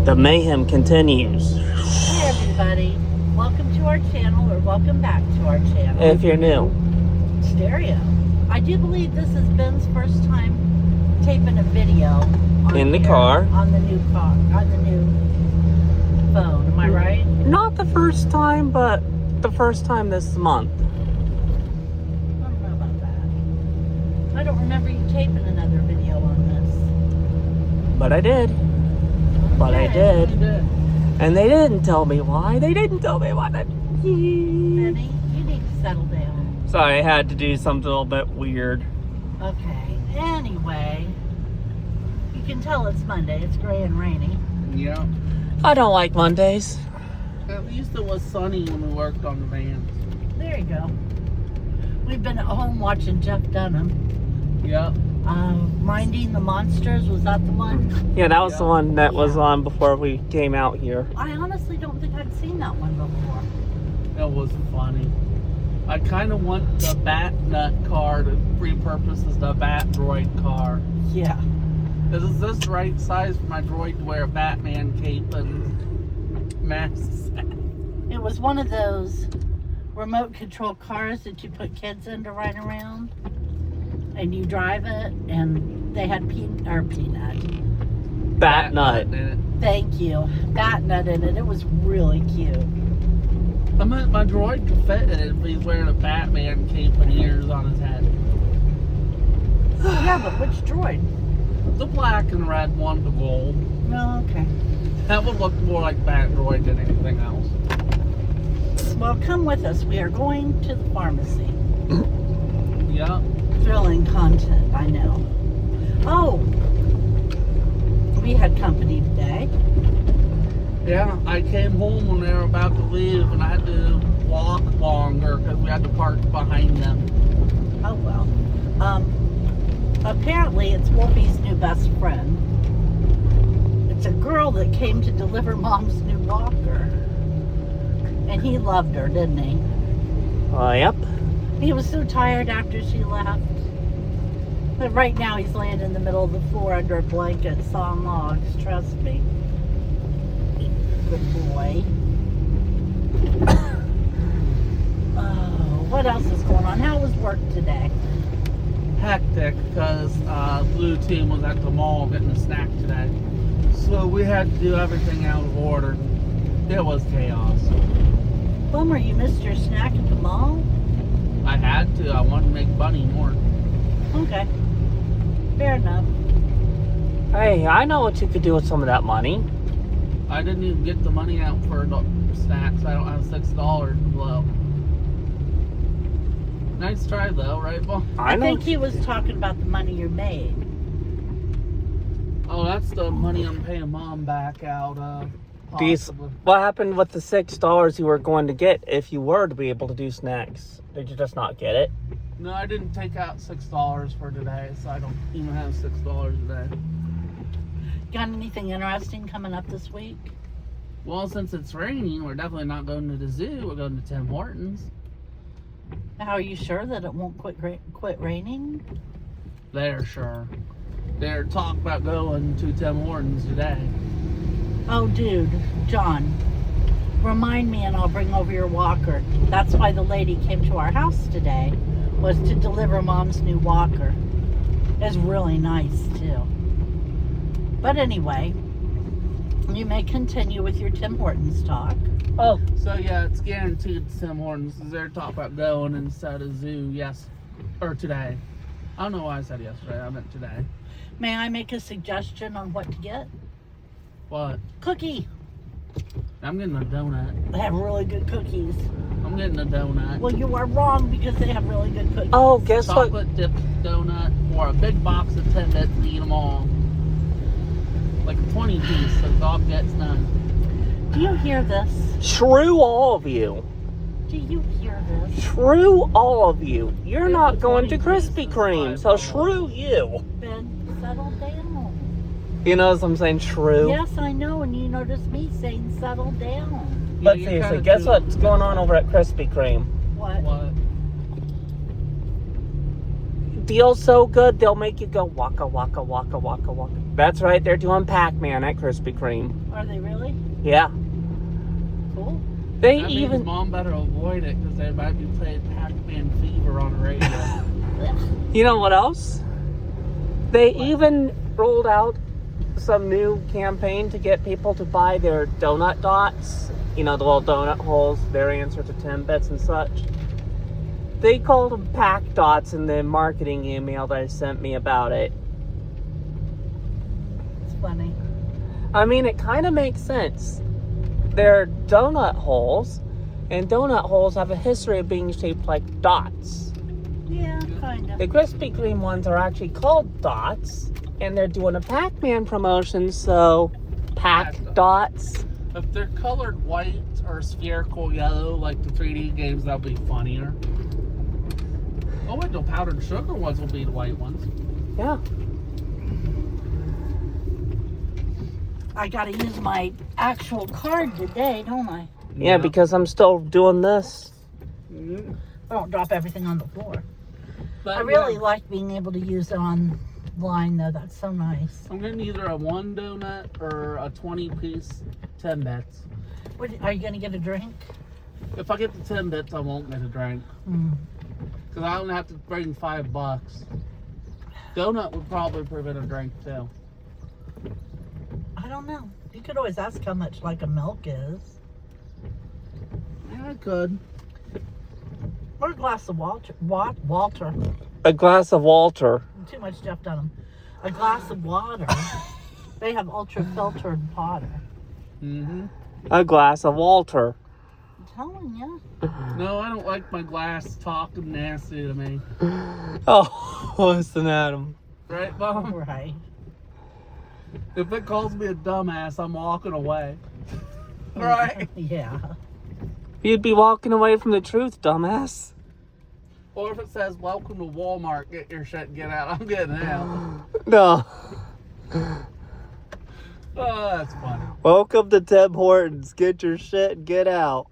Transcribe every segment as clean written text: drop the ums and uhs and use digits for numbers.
The mayhem continues. Hey everybody, welcome to our channel, or welcome back to our channel. If you're new. Stereo. I do believe this is Ben's first time taping a video on In the here, car. on the new phone. Am I right? Not the first time, but the first time this month. I don't know about that. I don't remember you taping another video on this. But I did. But I Okay. did. And they didn't tell me why. They didn't tell me why. Benny, you need to settle down. Sorry, I had to do something a little bit weird. Okay. Anyway, you can tell it's Monday. It's gray and rainy. Yeah. I don't like Mondays. At least it was sunny when we worked on the vans. There you go. We've been at home watching Jeff Dunham. Yeah. Minding the Monsters. Was that the one? Yeah, that was the one that was Yeah. on before we came out here. I honestly don't think I'd seen that one before. It was funny. I kind of want the Bat Nut car to repurpose as the Bat Droid car. Yeah. Is this the right size for my droid to wear a Batman cape and mask? It was one of those remote control cars that you put kids in to ride around. And you drive it, and they had peanut. Bat Nut. in it. Thank you. Bat Nut in it. It was really cute. I meant my droid could fit in it if he's wearing a Batman cape and ears on his head. Yeah, but which droid? The black and red one, the gold. No, okay. That would look more like Bat Droid than anything else. Well, come with us. We are going to the pharmacy. Yeah. Thrilling content, I know. Oh, we had company today. Yeah, I came home when they were about to leave and I had to walk longer because we had to park behind them. Oh, well. Apparently it's Wolfie's new best friend. It's a girl that came to deliver Mom's new walker. And he loved her, didn't he? Yep. He was so tired after she left. But right now he's laying in the middle of the floor under a blanket, sawing logs, trust me. Good boy. Oh, what else is going on? How was work today? Hectic because Blue Team was at the mall getting a snack today. So we had to do everything out of order. It was chaos. Bummer, you missed your snack at the mall? I had to. I wanted to make money more. Okay. Fair enough. Hey, I know what you could do with some of that money. I didn't even get the money out for the snacks. I don't have $6 to blow. Nice try though, right, Bo? I think he was talking about the money you made. Oh, that's the money I'm paying Mom back out of. Possibly. What happened with the $6 you were going to get if you were to be able to do snacks? Did you just not get it? No, I didn't take out $6 for today, so I don't even have $6 today. Got anything interesting coming up this week? Well, since it's raining, we're definitely not going to the zoo. We're going to Tim Hortons. How are you sure that it won't quit raining? They're sure. They're talking about going to Tim Hortons today. Oh, dude, John, remind me and I'll bring over your walker. That's why the lady came to our house today, was to deliver Mom's new walker. It's really nice, too. But anyway, you may continue with your Tim Hortons talk. Oh, so yeah, it's guaranteed Tim Hortons. They're talking about going instead of zoo, or today. I don't know why I said yesterday. I meant today. May I make a suggestion on what to get? What? Cookie. I'm getting a donut. They have really good cookies. I'm getting a donut. Well, you are wrong because they have really good cookies. Oh, guess what? Chocolate dipped donut or a big box of 10 bits and eat them all. Like a 20 piece, so the dog gets none. Do you hear this? Shrew all of you. Do you hear this? Shrew all of you. You're It's not a going to 20 Krispy pieces, Kreme, so $5. shrew you. Ben, settle down. You notice I'm saying shrew? Yes, I know, and you noticed me saying settle down. But you're seriously, kinda guess too- what's going on over at Krispy Kreme? What? What? Deal's so good, they'll make you go waka, waka, waka, waka, waka. That's right. They're doing Pac-Man at Krispy Kreme. Are they really? Yeah. Cool. They That even. means Mom better avoid it because they might be playing Pac-Man Fever on the radio. You know what else? They What? even rolled out some new campaign to get people to buy their donut dots. You know, the little donut holes, their answer to Timbits and such. They called them Pack Dots in the marketing email that they sent me about it. It's funny. I mean, it kind of makes sense. They're donut holes, and donut holes have a history of being shaped like dots. Yeah, kind of. The Krispy Kreme ones are actually called dots, and they're doing a Pac-Man promotion, so Pack Dots. If they're colored white or spherical yellow, like the 3D games, that'll be funnier. Oh wait, the powdered sugar ones will be the white ones. Yeah. I gotta use my actual card today, don't I? Yeah, because I'm still doing this. I don't drop everything on the floor. But I really like being able to use it online, though. That's so nice. I'm getting either a 1 donut or a 20-piece Timbits. What, are you gonna get a drink? If I get the Timbits, I won't get a drink. Because I only have to bring $5. Donut would probably prevent a drink too. I don't know. You could always ask how much like a milk is. Yeah, I could. Or a glass of Walter. A glass of Walter. Too much Jeff Dunham. A glass of water. They have ultra filtered water. A glass of Walter. I'm telling you. No, I don't like my glass talking nasty to me. Oh, listen at him. Right, Mom? Right. If it calls me a dumbass, I'm walking away. Right? Yeah. You'd be walking away from the truth, dumbass. Or if it says, welcome to Walmart, get your shit and get out, I'm getting out. No. Oh, that's funny. Welcome to Tim Hortons. Get your shit and get out.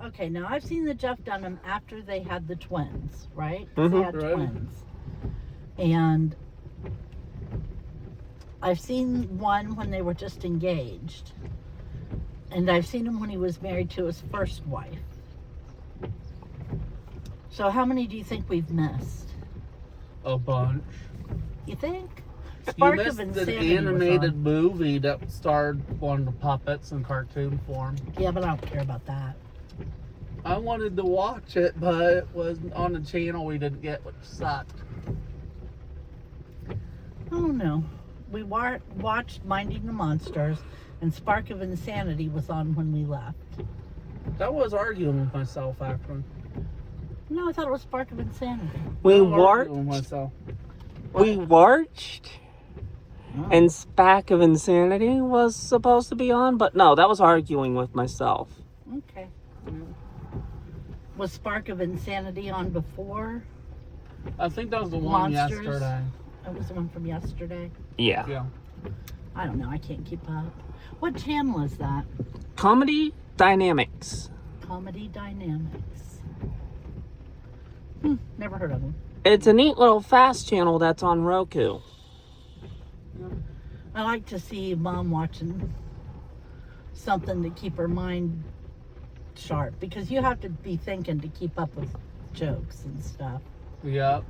Okay, now I've seen the Jeff Dunham after they had the twins, right? 'Cause they had Right. twins. And I've seen one when they were just engaged. And I've seen him when he was married to his first wife. So how many do you think we've missed? A bunch. You think? You Spark missed of an Insanity was animated on. movie that starred one of the puppets in cartoon form. Yeah, but I don't care about that. I wanted to watch it, but it was on the channel we didn't get, which sucked. I don't know. We watched Minding the Monsters, and Spark of Insanity was on when we left. That was arguing with myself after. No, I thought it was Spark of Insanity. We I was arguing with watched. myself. We watched. Oh. And Spack of Insanity was supposed to be on, but no, that was arguing with myself. Okay. Was Spark of Insanity on before? I think that was the one Monsters? yesterday. That was the one from yesterday. Yeah. Yeah. I don't know. I can't keep up. What channel is that? Comedy Dynamics. Comedy Dynamics. Never heard of them. It's a neat little fast channel that's on Roku. I like to see Mom watching something to keep her mind sharp, because you have to be thinking to keep up with jokes and stuff. Yep.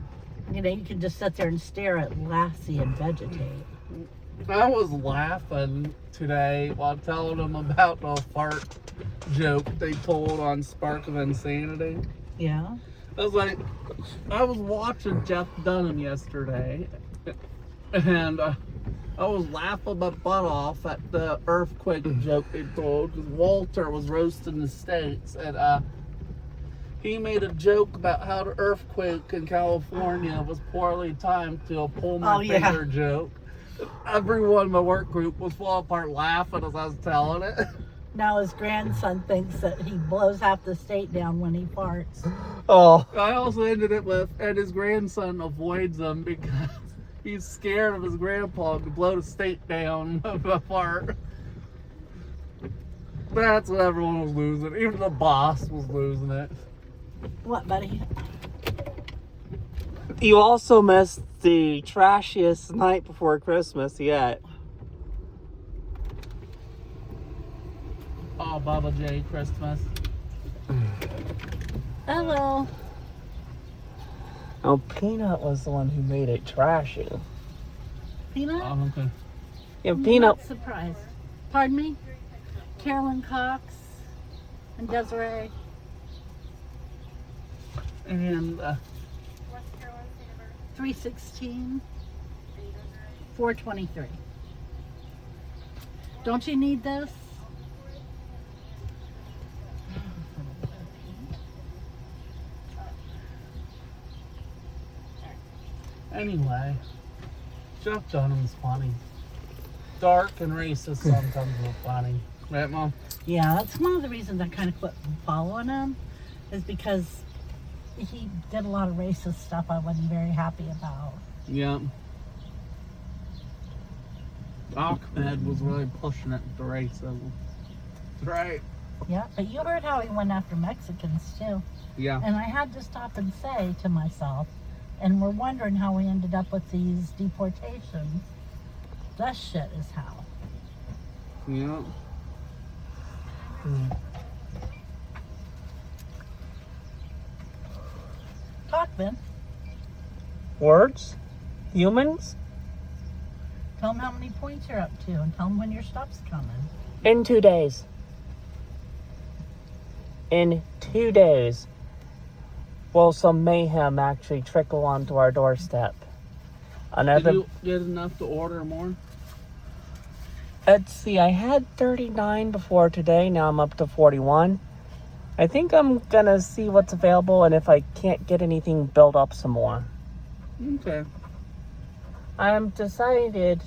You know, you can just sit there and stare at Lassie and vegetate. I was laughing today while telling them about the fart joke they told on Spark of Insanity. Yeah. I was like, I was watching Jeff Dunham yesterday, and I was laughing my butt off at the earthquake joke they told, because Walter was roasting the states, and he made a joke about how the earthquake in California was poorly timed to a pull my finger joke. Everyone in my work group was falling apart laughing as I was telling it. Now his grandson thinks that he blows half the state down when he farts. Oh. I also ended it with, and his grandson avoids him because he's scared of his grandpa to blow the state down with a fart. That's what everyone was losing. Even the boss was losing it. What, buddy? You also missed the trashiest night before Christmas yet. Oh, Baba J Christmas. Hello. Oh, Peanut was the one who made it trashy. Peanut? Oh, okay. Yeah, I'm Peanut. not surprised. Pardon me? Carolyn Cox and Desiree. And 316. 423. Don't you need this? anyway, Jeff Dunham's funny. Dark and racist sometimes, but funny. Right, Mom? Yeah, that's one of the reasons I kind of quit following him, is because he did a lot of racist stuff I wasn't very happy about. Yeah. Ahmed was really pushing it with the racism. Right. Yeah, but you heard how he went after Mexicans too. Yeah. And I had to stop and say to myself, and we're wondering how we ended up with these deportations. That shit is how. Yeah. Talk, Ben. Words? Humans? Tell them how many points you're up to and tell them when your stop's coming. In 2 days. In 2 days, will some mayhem actually trickle onto our doorstep? Did you get enough to order more? Let's see, I had 39 before today, now I'm up to 41. I think I'm gonna see what's available, and if I can't get anything, build up some more. Okay. I'm decided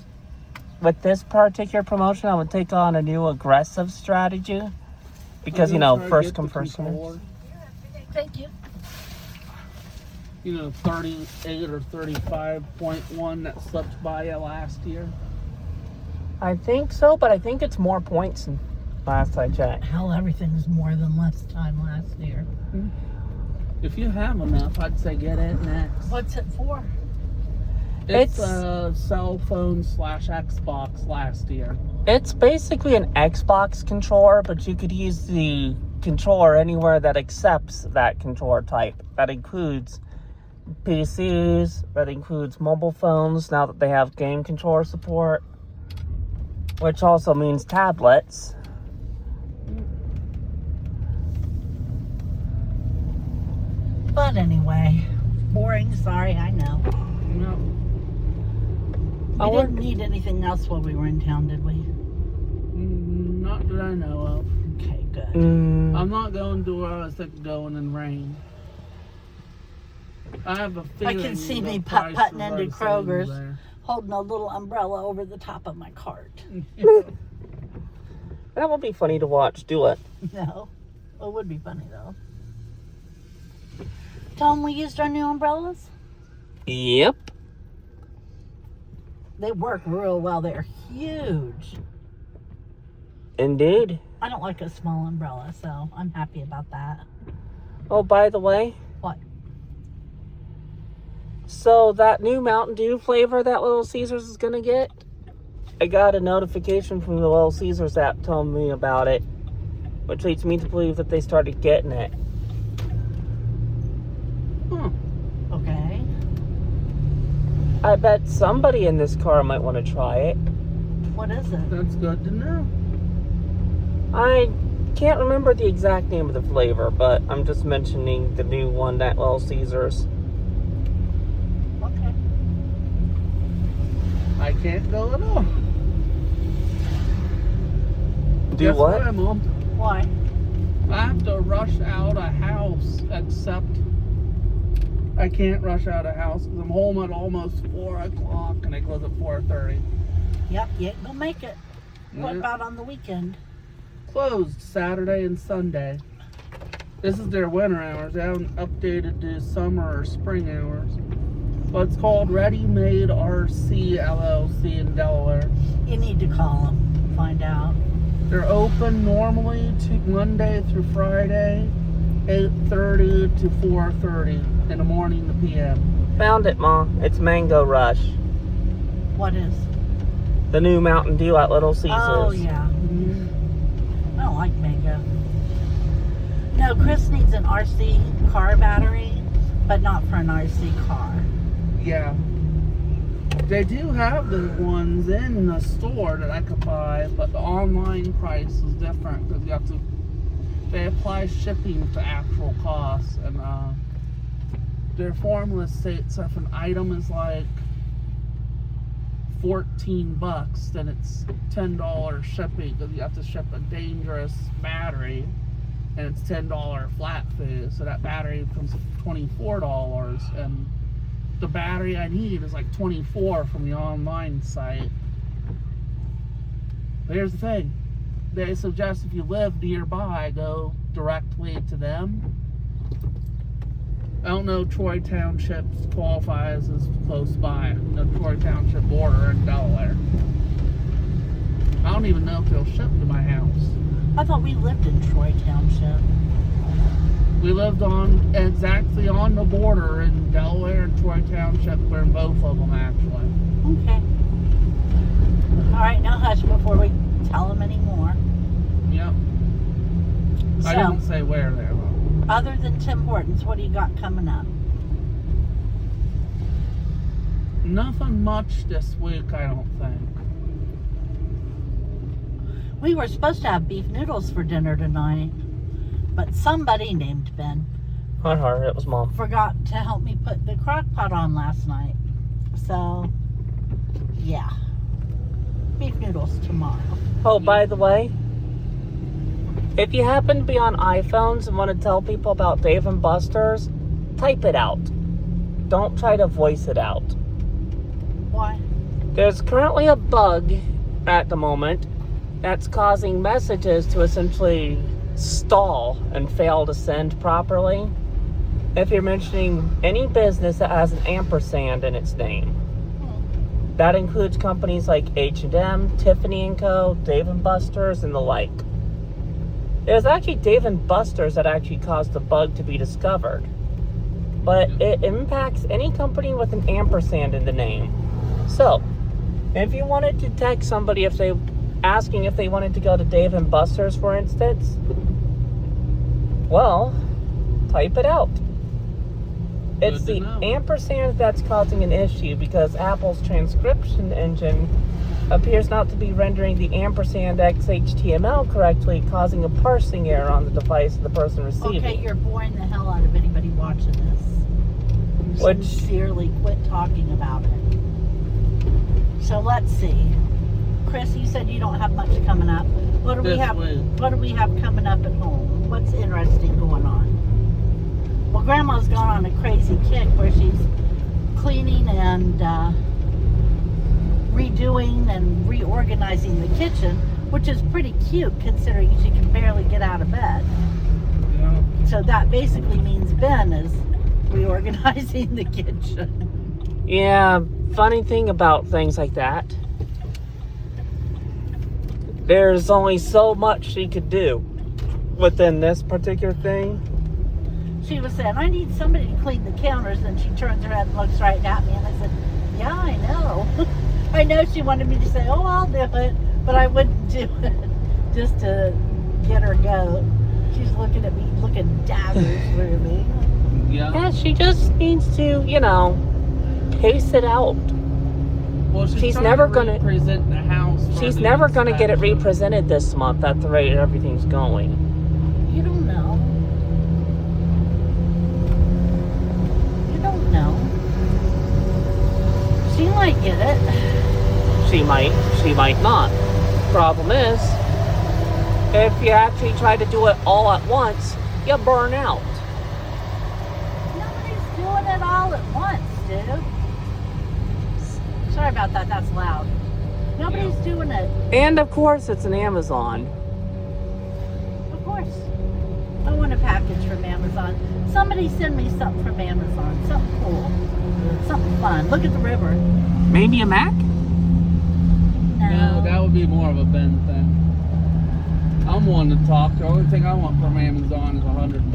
with this particular promotion, I would take on a new aggressive strategy. Because, you know, first come, first served. Thank you. You know, 38 or 35.1 that slipped by you last year. I think so, but I think it's more points than last I checked. Hell, everything's more than less time last year. If you have enough, I'd say get it next. What's it for? It's a cell phone / Xbox last year. It's basically an Xbox controller, but you could use the controller anywhere that accepts that controller type. That includes PCs, that includes mobile phones, now that they have game controller support, which also means tablets. But anyway, boring, sorry, I know. No. We didn't need anything else while we were in town, did we? Not that I know of. Okay, good. I'm not going to where I was thinking going in rain. I have a feeling I can see the me prices putting are into the same Kroger's, there. holding a little umbrella over the top of my cart. That would be funny to watch, do it. No, it would be funny though. Tell them we used our new umbrellas. Yep. They work real well. They're huge. Indeed. I don't like a small umbrella, so I'm happy about that. Oh, by the way. What? So that new Mountain Dew flavor that Little Caesars is going to get, I got a notification from the Little Caesars app telling me about it, which leads me to believe that they started getting it. Okay. I bet somebody in this car might want to try it. What is it? That's good to know. I can't remember the exact name of the flavor, but I'm just mentioning the new one at Little Caesars. Okay. I can't go at all. Do Guess what? Mom? Why? I have to rush out a house, except I can't rush out a house because I'm home at almost 4 o'clock and I close at 4:30. Yep, you ain't gonna make it. What Yeah. about on the weekend? Closed Saturday and Sunday. This is their winter hours. They haven't updated to summer or spring hours. But it's called Ready Made RC LLC in Delaware. You need to call them, find out. They're open normally to Monday through Friday, 8:30 to 4:30 in the morning to PM. Found it, Ma. It's Mango Rush. What is? The new Mountain Dew at Little Caesars. Oh, yeah. I don't like mango. No, Chris needs an RC car battery, but not for an RC car. Yeah. They do have the ones in the store that I could buy, but the online price is different because you have to. They apply shipping to actual costs, and their formula states if an item is like $14, then it's $10 shipping because you have to ship a dangerous battery, and it's $10 flat fee. So that battery becomes $24, and the battery I need is like $24 from the online site. But here's the thing. They suggest if you live nearby, go directly to them. I don't know Troy Township qualifies as close by. The Troy Township border in Delaware. I don't even know if they'll ship to my house. I thought we lived in Troy Township. We lived exactly on the border in Delaware and Troy Township. We're in both of them, actually. Okay. All right, now hush before we tell them any more. Yep. I So, didn't say where they were. other than Tim Hortons, what do you got coming up? Nothing much this week, I don't think. We were supposed to have beef noodles for dinner tonight, but somebody named Ben Not her, it was Mom. forgot to help me put the crock pot on last night. So, yeah. Beef noodles tomorrow. Oh, by the way, if you happen to be on iPhones and want to tell people about Dave & Buster's, type it out. Don't try to voice it out. Why? There's currently a bug at the moment that's causing messages to essentially stall and fail to send properly if you're mentioning any business that has an ampersand in its name. That includes companies like H&M, Tiffany & Co., Dave & Buster's, and the like. It was actually Dave & Buster's that actually caused the bug to be discovered. But it impacts any company with an ampersand in the name. So, if you wanted to text somebody asking if they wanted to go to Dave & Buster's, for instance, well, type it out. It's the ampersand that's causing an issue because Apple's transcription engine appears not to be rendering the ampersand XHTML correctly, causing a parsing error on the device of the person receiving. Okay, you're boring the hell out of anybody watching this. Sincerely quit talking about it. So let's see. Chris, you said you don't have much coming up. What do we have coming up at home? What's interesting going on? Well, Grandma's gone on a crazy kick where she's cleaning and redoing and reorganizing the kitchen, which is pretty cute considering she can barely get out of bed. Yeah. So that basically means Ben is reorganizing the kitchen. Yeah, funny thing about things like that, there's only so much she could do within this particular thing. She was saying, I need somebody to clean the counters, and she turns her head and looks right at me, and I said, yeah, I know. I know she wanted me to say, oh, I'll do it, but I wouldn't do it just to get her goat. She's looking at me, looking daggers through me. Yeah, she just needs to, pace it out. Well, she's never gonna represent the house. She's never gonna get it represented this month at the rate everything's going. You don't know. You don't know. She might get it. She might not. Problem is, if you actually try to do it all at once, you burn out. Nobody's doing it all at once, dude. Sorry about that, that's loud. Nobody's doing it. And of course, it's an Amazon. Of course. I want a package from Amazon. Somebody send me something from Amazon. Something cool. Something fun. Look at the river. Maybe a Mac? No, that would be more of a Ben thing. I'm one to talk. The only thing I want from Amazon is $100.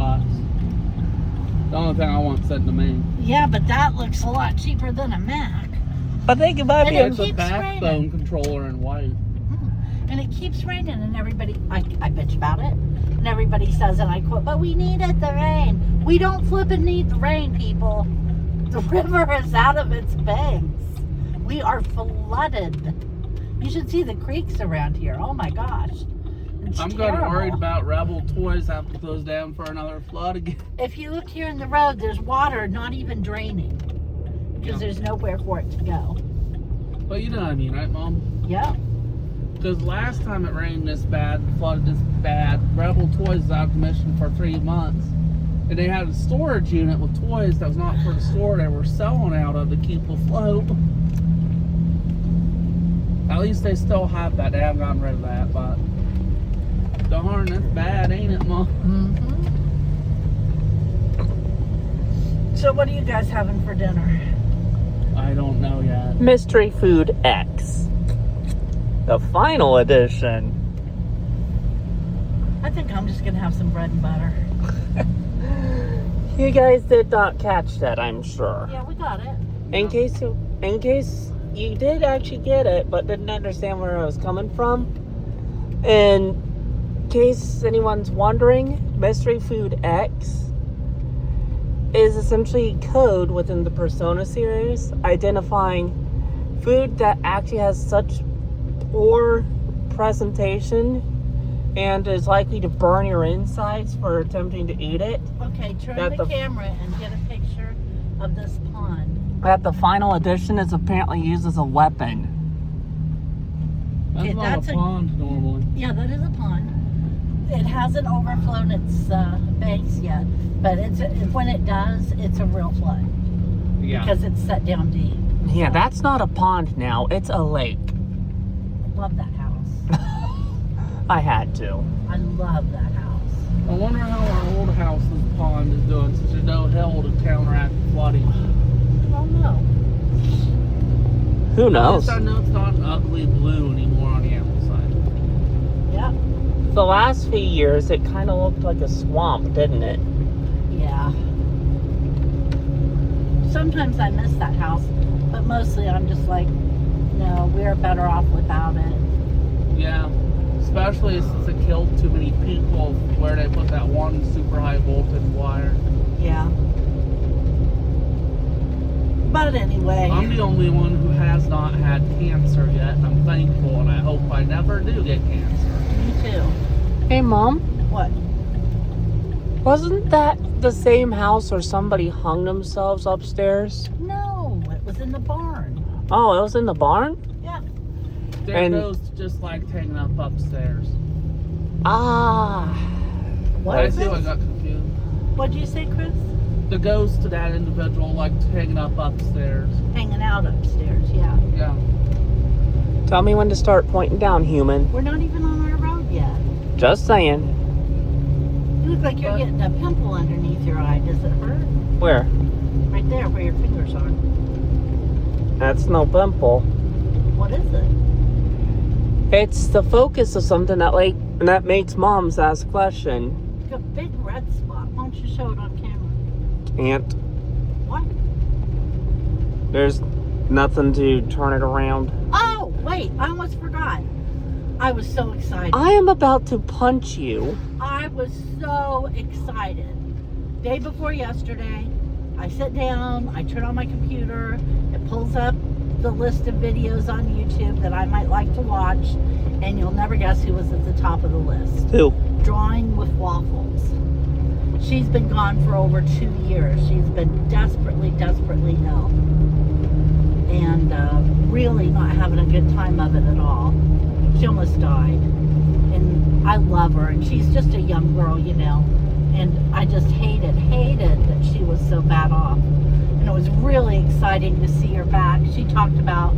The only thing I want sent to me. Yeah, but that looks a lot cheaper than a Mac. I think it might be It's a backbone controller in white. And it keeps raining, and everybody, I bitch about it, and everybody says, and I quote, but we needed the rain. We don't flipping need the rain, people. The river is out of its banks. We are flooded. You should see the creeks around here. Oh my gosh. I'm getting worried about Rebel Toys having to close down for another flood again. If you look here in the road, there's water not even draining because there's nowhere for it to go. But you know what I mean, right, Mom? Yeah. Because last time it rained this bad, flooded this bad, Rebel Toys was out of commission for 3 months. And they had a storage unit with toys that was not for the store they were selling out of to keep afloat. At least they still have that. They haven't gotten rid of that, but darn, that's bad, ain't it, Mom? Mm-hmm. So what are you guys having for dinner? I don't know yet. Mystery Food X. The final edition. I think I'm just going to have some bread and butter. You guys did not catch that, I'm sure. Yeah, we got it. In case you did actually get it, but didn't understand where I was coming from. In case anyone's wondering, Mystery Food X is essentially code within the Persona series, identifying food that actually has such poor presentation and is likely to burn your insides for attempting to eat it. Okay, turn the camera and get a picture of this pond. That the final edition is apparently used as a weapon. That's Okay, not that's a pond normally. Yeah, that is a pond. It hasn't overflown its banks yet, but when it does, it's a real flood. Yeah. Because it's set down deep. Yeah, that's not a pond now. It's a lake. Love that house. I had to. I love that house. I wonder how our old house's pond is doing since there's no hill to counteract flooding. Oh no. Who knows? I know it's not an ugly blue anymore on the outside. Yep. The last few years, it kind of looked like a swamp, didn't it? Yeah. Sometimes I miss that house, but mostly I'm just like, no, we're better off without it. Yeah. Especially since it killed too many people where they put that one super high voltage wire. Yeah. But anyway. I'm the only one who has not had cancer yet, and I'm thankful, and I hope I never do get cancer. Me too. Hey, Mom. What? Wasn't that the same house where somebody hung themselves upstairs? No, it was in the barn. Oh, it was in the barn? Yeah. Their And- ghosts just like hanging up upstairs. Ah. What I is see it? I got confused. What'd you say, Chris? The ghost of that individual liked hanging up upstairs. Hanging out upstairs, yeah. Yeah. Tell me when to start pointing down, human. We're not even on our road yet. Just saying. You look like you're getting a pimple underneath your eye. Does it hurt? Where? Right there, where your fingers are. That's no pimple. What is it? It's the focus of something that makes moms ask question. It's a big red spot. Why don't you show it on camera? Can't. What? There's nothing to turn it around. Oh, wait. I almost forgot. I was so excited. I am about to punch you. I was so excited. Day before yesterday, I sit down, I turn on my computer, it pulls up the list of videos on YouTube that I might like to watch, and you'll never guess who was at the top of the list. Who? Drawing with Waffles. She's been gone for over 2 years. She's been desperately, desperately ill. And really not having a good time of it at all. She almost died. And I love her. And she's just a young girl, you know. And I just hated that she was so bad off. And it was really exciting to see her back. She talked about,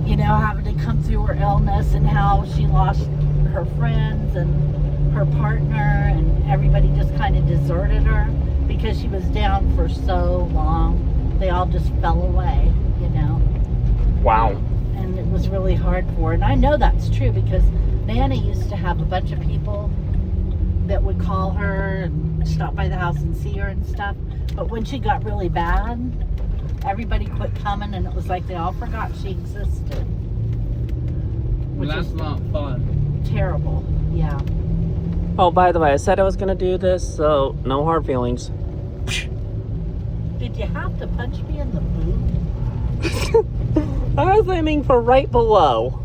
you know, having to come through her illness and how she lost her friends and her partner, and everybody just kind of deserted her because she was down for so long. They all just fell away, you know. Wow. And it was really hard for her. And I know that's true because Nana used to have a bunch of people that would call her and stop by the house and see her and stuff. But when she got really bad, everybody quit coming, and it was like they all forgot she existed. Which that's just not fun. terrible. Yeah. Oh, by the way, I said I was gonna do this, so no hard feelings. Did you have to punch me in the boob? I was aiming for right below.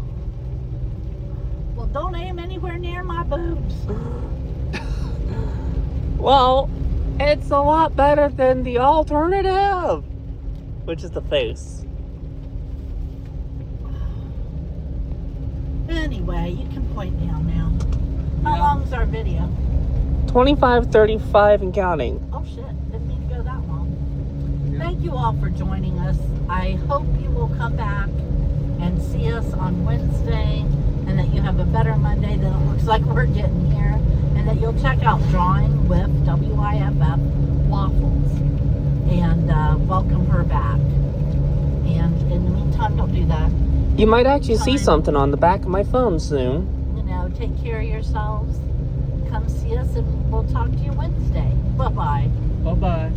Well, don't aim anywhere near my boobs. Well, it's a lot better than the alternative, which is the face. Anyway, you can point down now. How Yeah. long's our video? 25, 35, and counting. Oh shit, didn't mean to go that long. Yeah. Thank you all for joining us. I hope you will come back and see us on Wednesday, and that you have a better Monday than it looks like we're getting here, and that you'll check out Drawing with WIFF Waffles and welcome her back. And in the meantime, don't do that. You might actually see something on the back of my phone soon. You know, take care of yourselves. Come see us, and we'll talk to you Wednesday. Bye-bye. Bye-bye.